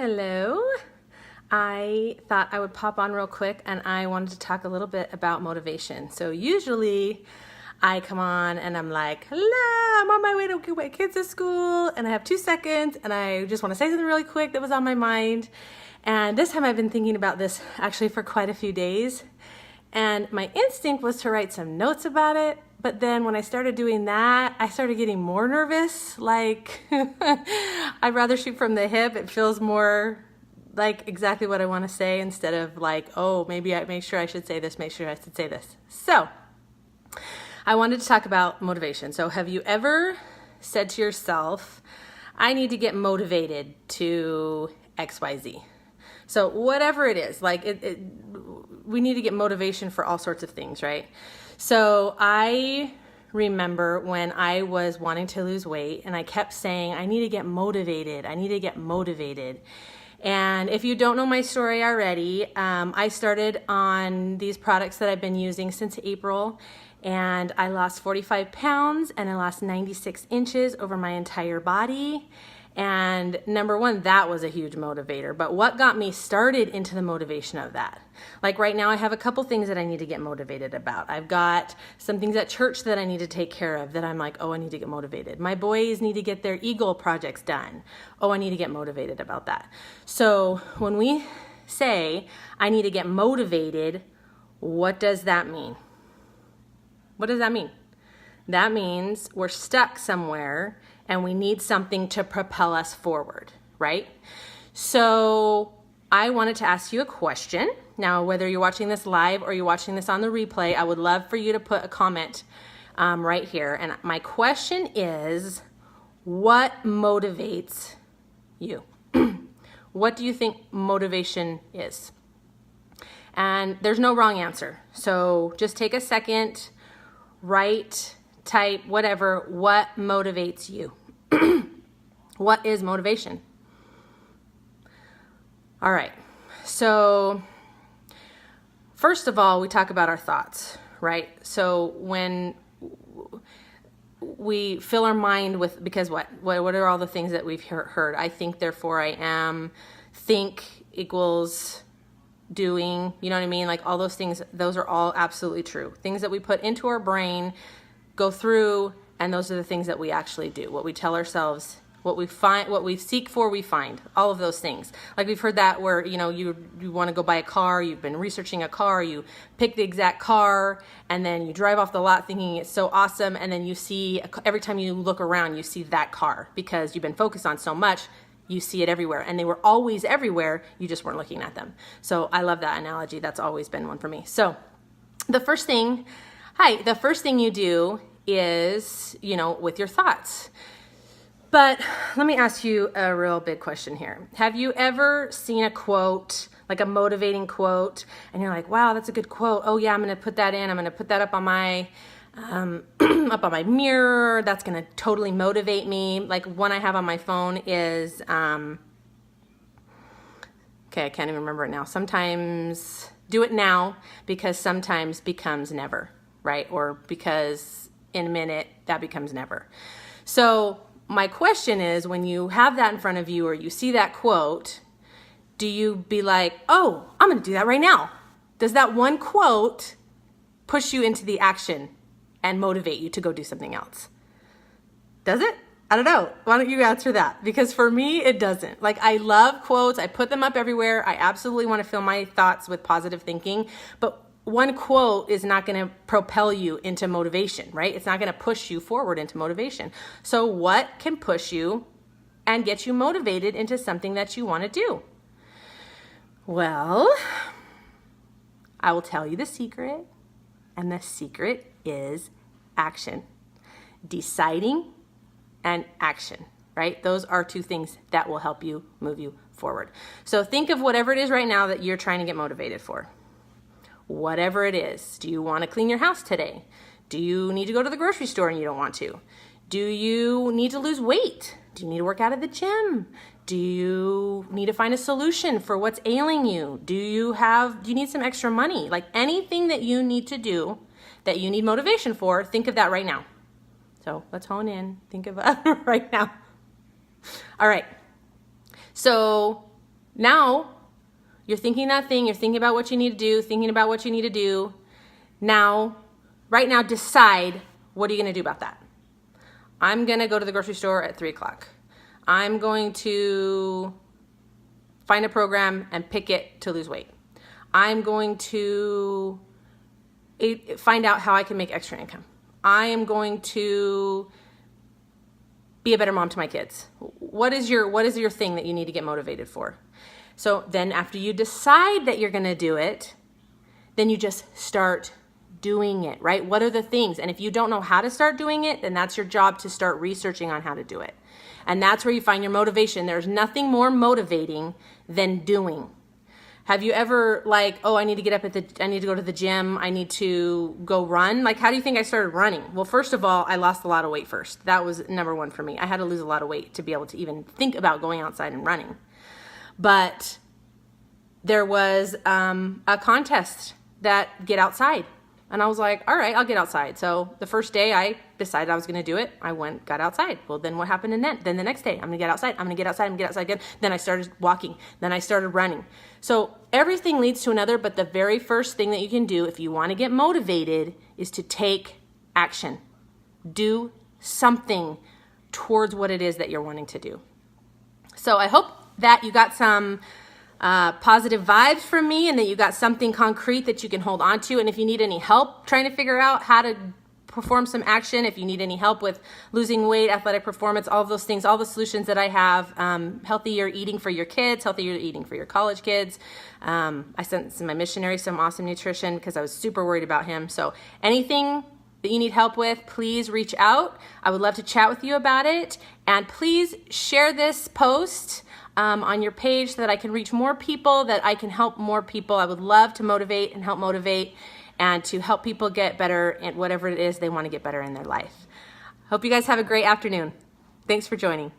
Hello. I thought I would pop on real quick and I wanted to talk a little bit about motivation. So usually I come on and I'm like, hello, I'm on my way to get my kids to school and I have 2 seconds and I just want to say something really quick that was on my mind. And this time I've been thinking about this actually for quite a few days. And my instinct was to write some notes about it. But then when I started doing that, I started getting more nervous. Like, I'd rather shoot from the hip. It feels more like exactly what I want to say instead of like, oh, maybe I make sure I should say this, make sure I should say this. So I wanted to talk about motivation. So have you ever said to yourself, I need to get motivated to XYZ? So whatever it is, like we need to get motivation for all sorts of things, right? So I remember when I was wanting to lose weight and I kept saying, I need to get motivated. I need to get motivated. And if you don't know my story already, I started on these products that I've been using since April, and I lost 45 pounds and I lost 96 inches over my entire body. And number one, that was a huge motivator. But what got me started into the motivation of that? Like right now, I have a couple things that I need to get motivated about. I've got some things at church that I need to take care of that I'm like, oh, I need to get motivated. My boys need to get their Eagle projects done. Oh, I need to get motivated about that. So when we say, I need to get motivated, what does that mean? What does that mean? That means we're stuck somewhere and we need something to propel us forward, right? So I wanted to ask you a question. Now, whether you're watching this live or you're watching this on the replay, I would love for you to put a comment right here. And my question is, what motivates you? What do you think motivation is? And there's no wrong answer. So just take a second, write, type, whatever, what motivates you? What is motivation? All right, so first of all, we talk about our thoughts, right? So when we fill our mind with, because what are all the things that we've heard? I think, therefore I am. Think equals doing, you know what I mean? Like all those things, those are all absolutely true. Things that we put into our brain, go through, and those are the things that we actually do. What we tell ourselves, what we find, what we seek for, we find. All of those things. Like we've heard that where, you know, you want to go buy a car, you've been researching a car, you pick the exact car, and then you drive off the lot thinking it's so awesome, and then you see, every time you look around, you see that car because you've been focused on so much, you see it everywhere. And they were always everywhere, you just weren't looking at them. So I love that analogy. That's always been one for me. So the first thing you do is, you know, with your thoughts. But let me ask you a real big question here. Have you ever seen a quote, like a motivating quote, and you're like, wow, that's a good quote. Oh yeah, I'm going to put that in. I'm going to put that up on my up on my mirror. That's going to totally motivate me. Like one I have on my phone is, okay, I can't even remember it now. Sometimes do it now because sometimes becomes never, right? Or because in a minute, that becomes never. So my question is, when you have that in front of you or you see that quote, do you be like, oh, I'm going to do that right now? Does that one quote push you into the action and motivate you to go do something else? Does it? I don't know. Why don't you answer that? Because for me, it doesn't. Like I love quotes. I put them up everywhere. I absolutely want to fill my thoughts with positive thinking, but one quote is not going to propel you into motivation, right? It's not going to push you forward into motivation. So what can push you and get you motivated into something that you want to do? Well, I will tell you the secret, and the secret is action. Deciding and action, right? Those are two things that will help you move you forward. So think of whatever it is right now that you're trying to get motivated for. Whatever it is. Do you want to clean your house today? Do you need to go to the grocery store and you don't want to? Do you need to lose weight? Do you need to work out at the gym? Do you need to find a solution for what's ailing you? Do you need some extra money? Like anything that you need to do that you need motivation for, think of that right now. So let's hone in. Think of it right now. All right. So Now, you're thinking that thing, you're thinking about what you need to do, thinking about what you need to do. Now, right now, decide, what are you going to do about that? I'm going to go to the grocery store at 3 o'clock. I'm going to find a program and pick it to lose weight. I'm going to find out how I can make extra income. I am going to be a better mom to my kids. What is your thing that you need to get motivated for? So then after you decide that you're going to do it, then you just start doing it, right? What are the things? And if you don't know how to start doing it, then that's your job to start researching on how to do it. And that's where you find your motivation. There's nothing more motivating than doing. Have you ever I need to go to the gym. I need to go run. How do you think I started running? Well, first of all, I lost a lot of weight first. That was number one for me. I had to lose a lot of weight to be able to even think about going outside and running. But there was a contest that get outside. And I was like, all right, I'll get outside. So the first day I decided I was going to do it. I got outside. Well, then what happened then the next day? I'm going to get outside. I'm going to get outside. I'm going to get outside again. Then I started walking. Then I started running. So everything leads to another. But the very first thing that you can do if you want to get motivated is to take action. Do something towards what it is that you're wanting to do. So I hope that you got some positive vibes from me and that you got something concrete that you can hold on to. And if you need any help trying to figure out how to perform some action, if you need any help with losing weight, athletic performance, all of those things, all the solutions that I have, healthier eating for your kids, healthier eating for your college kids. I sent my missionary some awesome nutrition because I was super worried about him. So anything that you need help with, please reach out. I would love to chat with you about it. And please share this post on your page so that I can reach more people, that I can help more people. I would love to motivate and help motivate and to help people get better at whatever it is they want to get better in their life. Hope you guys have a great afternoon. Thanks for joining.